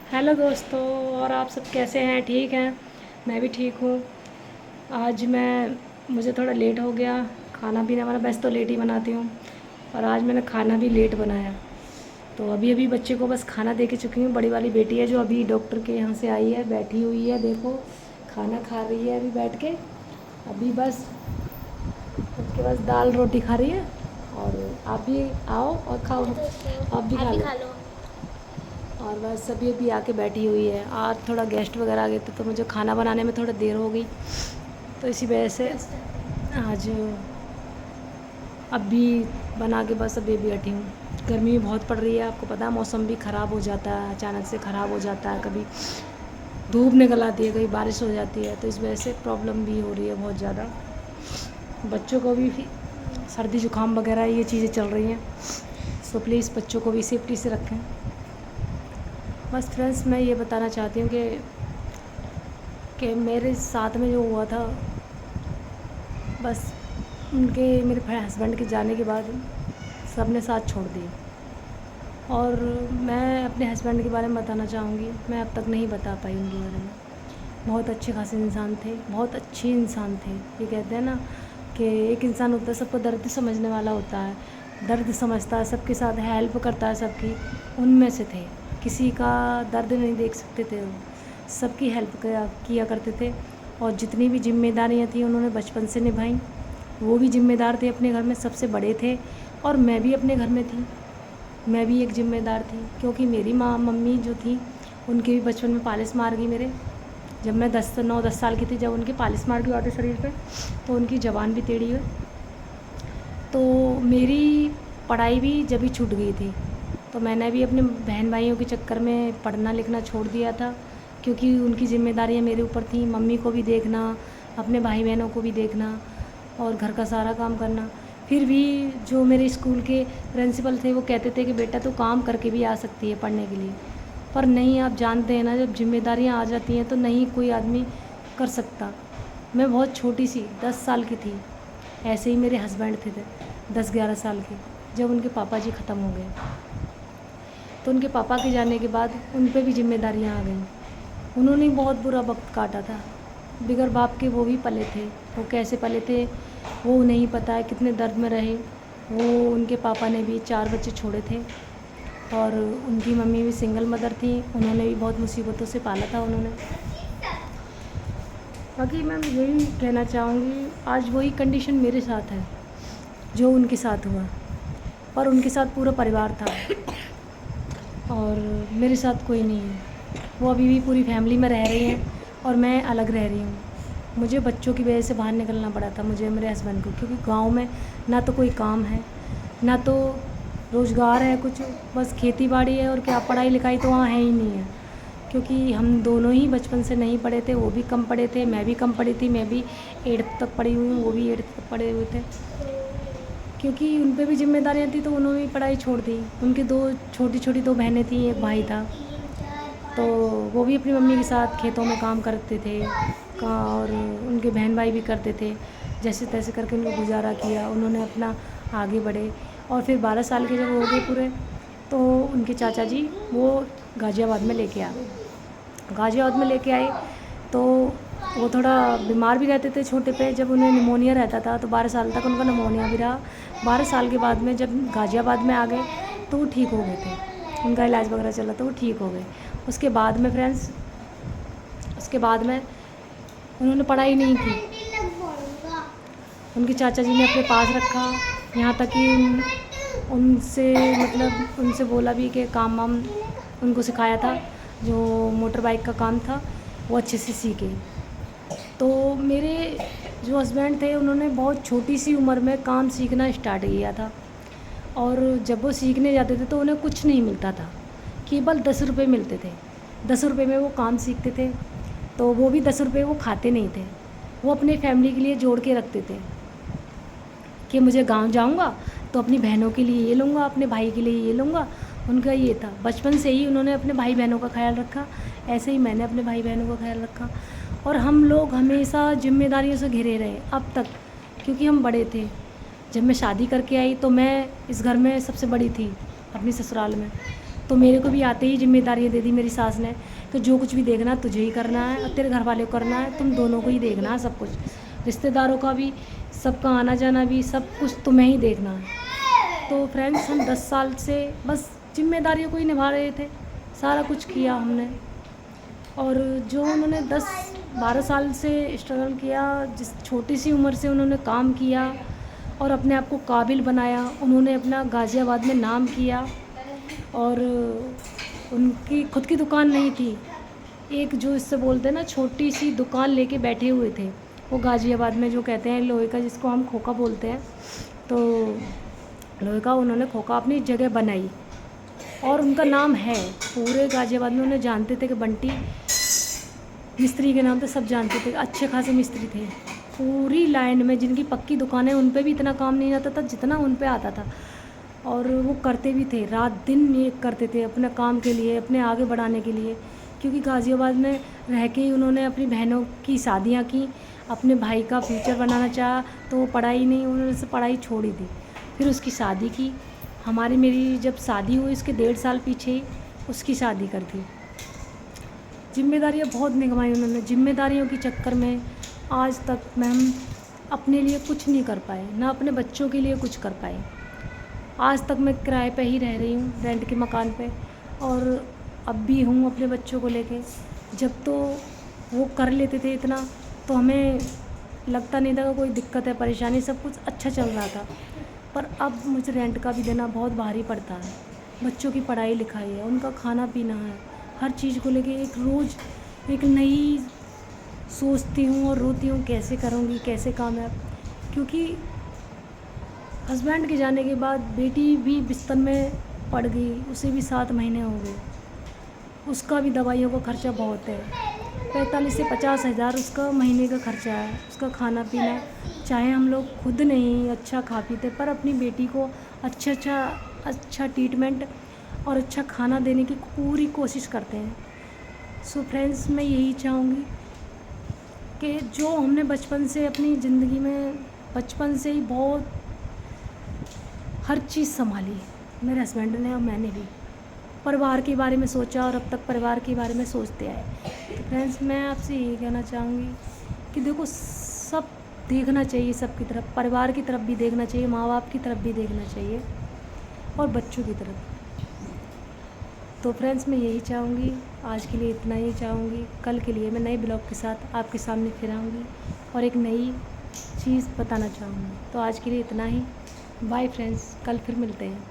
Hello दोस्तों। और आप सब कैसे हैं? ठीक हैं? मैं भी ठीक हूँ। आज मुझे थोड़ा लेट हो गया खाना पीना वाला। वैसे तो लेट ही बनाती हूँ, और आज मैंने खाना भी लेट बनाया। तो अभी अभी बच्चे को बस खाना दे के चुकी हूँ। बड़ी वाली बेटी है जो अभी डॉक्टर के यहाँ से आई है, बैठी हुई है, देखो खाना खा रही है अभी बैठ के। अभी बस उसके बाद दाल रोटी खा रही है। और आप भी आओ और खाओ, आप भी खा लो। और बस अभी अभी आके बैठी हुई है। आज थोड़ा गेस्ट वगैरह आ गए थे तो मुझे खाना बनाने में थोड़ा देर हो गई, तो इसी वजह से आज अभी बना के बस अभी अभी हटी हूँ। गर्मी भी बहुत पड़ रही है, आपको पता है मौसम भी ख़राब हो जाता है, अचानक से ख़राब हो जाता है। कभी धूप निकल आती है, कभी बारिश हो जाती है, तो इस वजह से प्रॉब्लम भी हो रही है बहुत ज़्यादा। बच्चों को भी सर्दी जुकाम वगैरह ये चीज़ें चल रही हैं, सो प्लीज़ बच्चों को भी सेफ्टी से रखें। बस फ्रेंड्स, मैं ये बताना चाहती हूँ कि मेरे साथ में जो हुआ था, बस मेरे हस्बैंड के जाने के बाद सब ने साथ छोड़ दिया। और मैं अपने हस्बैंड के बारे में बताना चाहूँगी, मैं अब तक नहीं बता पाई उनके बारे में। बहुत अच्छे खासे इंसान थे, बहुत अच्छे इंसान थे। ये कहते हैं ना कि एक इंसान होता है सबको दर्द समझने वाला होता है, दर्द समझता है, सबके साथ हेल्प करता है सबकी। उनमें से थे, किसी का दर्द नहीं देख सकते थे वो, सबकी हेल्प किया करते थे। और जितनी भी जिम्मेदारियाँ थी उन्होंने बचपन से निभाई। वो भी ज़िम्मेदार थे अपने घर में, सबसे बड़े थे। और मैं भी अपने घर में थी, मैं भी एक ज़िम्मेदार थी, क्योंकि मेरी मम्मी जो थी उनके भी बचपन में पालिश मार गई मेरे। जब मैं 9-10 साल की थी, जब उनकी पालिश मार गई आधे शरीर पे, तो उनकी ज़बान भी टेढ़ी हुई। तो मेरी पढ़ाई भी जब ही छूट गई थी, तो मैंने भी अपने बहन भाइयों के चक्कर में पढ़ना लिखना छोड़ दिया था, क्योंकि उनकी ज़िम्मेदारियाँ मेरे ऊपर थी। मम्मी को भी देखना, अपने भाई बहनों को भी देखना, और घर का सारा काम करना। फिर भी जो मेरे स्कूल के प्रिंसिपल थे वो कहते थे कि बेटा तू काम करके भी आ सकती है पढ़ने के लिए। पर नहीं, आप जानते हैं ना, जब जिम्मेदारियाँ आ जाती हैं तो नहीं कोई आदमी कर सकता। मैं बहुत छोटी सी 10 साल की थी, ऐसे ही मेरे हस्बैंड थे 10-11 साल के, जब उनके पापा जी ख़त्म हो गए। तो उनके पापा के जाने के बाद उन पे भी जिम्मेदारियाँ आ गईं। उन्होंने बहुत बुरा वक्त काटा था, बिगर बाप के वो भी पले थे। वो कैसे पले थे वो नहीं पता है, कितने दर्द में रहे वो। उनके पापा ने भी 4 बच्चे छोड़े थे, और उनकी मम्मी भी सिंगल मदर थी, उन्होंने भी बहुत मुसीबतों से पाला था उन्होंने। बाकी मैं यही कहना चाहूँगी, आज वही कंडीशन मेरे साथ है जो उनके साथ हुआ, पर उनके साथ पूरा परिवार था और मेरे साथ कोई नहीं है। वो अभी भी पूरी फैमिली में रह रही हैं और मैं अलग रह रही हूँ। मुझे बच्चों की वजह से बाहर निकलना पड़ा था, मुझे, मेरे हस्बैंड को, क्योंकि गांव में ना तो कोई काम है, ना तो रोज़गार है कुछ, बस खेती बाड़ी है। और क्या, पढ़ाई लिखाई तो वहाँ है ही नहीं है, क्योंकि हम दोनों ही बचपन से नहीं पढ़े थे। वो भी कम पढ़े थे, मैं भी कम पढ़ी थी। मैं भी 8th तक पढ़ी हुई हूँ, वो भी 8th तक पढ़े हुए थे। क्योंकि उन पे भी जिम्मेदारियाँ थी तो उन्होंने भी पढ़ाई छोड़ दी। उनकी 2 छोटी छोटी 2 बहनें थीं, एक भाई था, तो वो भी अपनी मम्मी के साथ खेतों में काम करते थे और उनके बहन भाई भी करते थे। जैसे तैसे करके उनको गुजारा किया, उन्होंने अपना आगे बढ़े। और फिर 12 साल के जब हो गए पूरे, तो उनके चाचा जी वो गाज़ियाबाद में लेके आ गए। गाज़ियाबाद में लेके आए तो वो थोड़ा बीमार भी रहते थे छोटे पे। जब उन्हें निमोनिया रहता था तो 12 साल तक उनका निमोनिया भी रहा। 12 साल के बाद में जब गाज़ियाबाद में आ गए तो वो ठीक हो गए थे, उनका इलाज वगैरह चला तो वो ठीक हो गए। उसके बाद में फ्रेंड्स, उसके बाद में उन्होंने पढ़ाई नहीं की। उनके चाचा जी ने अपने पास रखा, यहाँ तक कि उनसे मतलब उनसे बोला भी कि काम वाम उनको सिखाया था, जो मोटर बाइक का काम था वो अच्छे से सीखे। तो मेरे जो हस्बैंड थे उन्होंने बहुत छोटी सी उम्र में काम सीखना स्टार्ट किया था, और जब वो सीखने जाते थे तो उन्हें कुछ नहीं मिलता था, केवल 10 रुपये मिलते थे। 10 रुपये में वो काम सीखते थे, तो वो भी 10 रुपये वो खाते नहीं थे, वो अपने फैमिली के लिए जोड़ के रखते थे कि मुझे गांव जाऊंगा तो अपनी बहनों के लिए ये लूँगा, अपने भाई के लिए ये लूँगा। उनका ये था, बचपन से ही उन्होंने अपने भाई बहनों का ख्याल रखा। ऐसे ही मैंने अपने भाई बहनों का ख्याल रखा, और हम लोग हमेशा जिम्मेदारियों से घिरे रहे अब तक, क्योंकि हम बड़े थे। जब मैं शादी करके आई तो मैं इस घर में सबसे बड़ी थी अपनी ससुराल में, तो मेरे को भी आते ही जिम्मेदारियाँ दे दी मेरी सास ने कि जो कुछ भी देखना तुझे ही करना है और तेरे घर वाले को करना है, तुम दोनों को ही देखना है सब कुछ, रिश्तेदारों का भी, सबका आना जाना भी, सब कुछ तुम्हें ही देखना है। तो फ्रेंड्स हम 10 साल से बस जिम्मेदारियों को ही निभा रहे थे, सारा कुछ किया हमने। और जो उन्होंने 10-12 साल से स्ट्रगल किया, जिस छोटी सी उम्र से उन्होंने काम किया और अपने आप को काबिल बनाया, उन्होंने अपना गाज़ियाबाद में नाम किया। और उनकी खुद की दुकान नहीं थी, एक जो इससे बोलते हैं ना छोटी सी दुकान लेके बैठे हुए थे वो गाज़ियाबाद में, जो कहते हैं लोहे का, जिसको हम खोखा बोलते हैं, तो लोहे का उन्होंने खोखा अपनी जगह बनाई और उनका नाम है पूरे गाज़ियाबाद में। उन्हें जानते थे कि बंटी मिस्त्री के नाम पे सब जानते थे, अच्छे खासे मिस्त्री थे पूरी लाइन में। जिनकी पक्की दुकानें उन पे भी इतना काम नहीं आता था जितना उन पे आता था, और वो करते भी थे, रात दिन एक करते थे अपने काम के लिए, अपने आगे बढ़ाने के लिए। क्योंकि गाज़ियाबाद में रह के ही उन्होंने अपनी बहनों की शादियाँ की, अपने भाई का फ्यूचर बनाना चाहा तो वो पढ़ाई नहीं, उन्होंने से पढ़ाई छोड़ी थी, फिर उसकी शादी की। मेरी जब शादी हुई उसके 1.5 साल पीछे ही उसकी शादी कर दी। जिम्मेदारियाँ बहुत निभाई उन्होंने, जिम्मेदारियों के चक्कर में आज तक मैम अपने लिए कुछ नहीं कर पाए, ना अपने बच्चों के लिए कुछ कर पाए। आज तक मैं किराए पे ही रह रही हूँ, रेंट के मकान पे, और अब भी हूँ अपने बच्चों को लेके। जब तो वो कर लेते थे इतना तो हमें लगता नहीं था कि कोई दिक्कत है, परेशानी, सब कुछ अच्छा चल रहा था। पर अब मुझे रेंट का भी देना बहुत भारी पड़ता है, बच्चों की पढ़ाई लिखाई है, उनका खाना पीना है, हर चीज़ को लेके एक रोज़ एक नई सोचती हूँ और रोती हूँ कैसे करूँगी, कैसे कामयाब। क्योंकि हस्बैंड के जाने के बाद बेटी भी बिस्तर में पड़ गई, उसे भी 7 महीने हो गए, उसका भी दवाइयों का खर्चा बहुत है, 45 से 50 हज़ार उसका महीने का खर्चा है, उसका खाना पीना। चाहे हम लोग खुद नहीं अच्छा खा पीते, पर अपनी बेटी को अच्छा ट्रीटमेंट और अच्छा खाना देने की पूरी कोशिश करते हैं। सो फ्रेंड्स, मैं यही चाहूँगी कि जो हमने बचपन से अपनी ज़िंदगी में बचपन से ही बहुत हर चीज़ संभाली, मेरे हस्बैंड ने और मैंने भी परिवार के बारे में सोचा और अब तक परिवार के बारे में सोचते आए। तो फ्रेंड्स, मैं आपसे यही कहना चाहूँगी कि देखो, सब देखना चाहिए, सबकी तरफ, परिवार की तरफ भी देखना चाहिए, माँ बाप की तरफ भी देखना चाहिए और बच्चों की तरफ। तो फ्रेंड्स, मैं यही चाहूँगी, आज के लिए इतना ही चाहूँगी। कल के लिए मैं नए ब्लॉग के साथ आपके सामने फिर आऊँगी और एक नई चीज़ बताना चाहूँगी। तो आज के लिए इतना ही, बाय फ्रेंड्स, कल फिर मिलते हैं।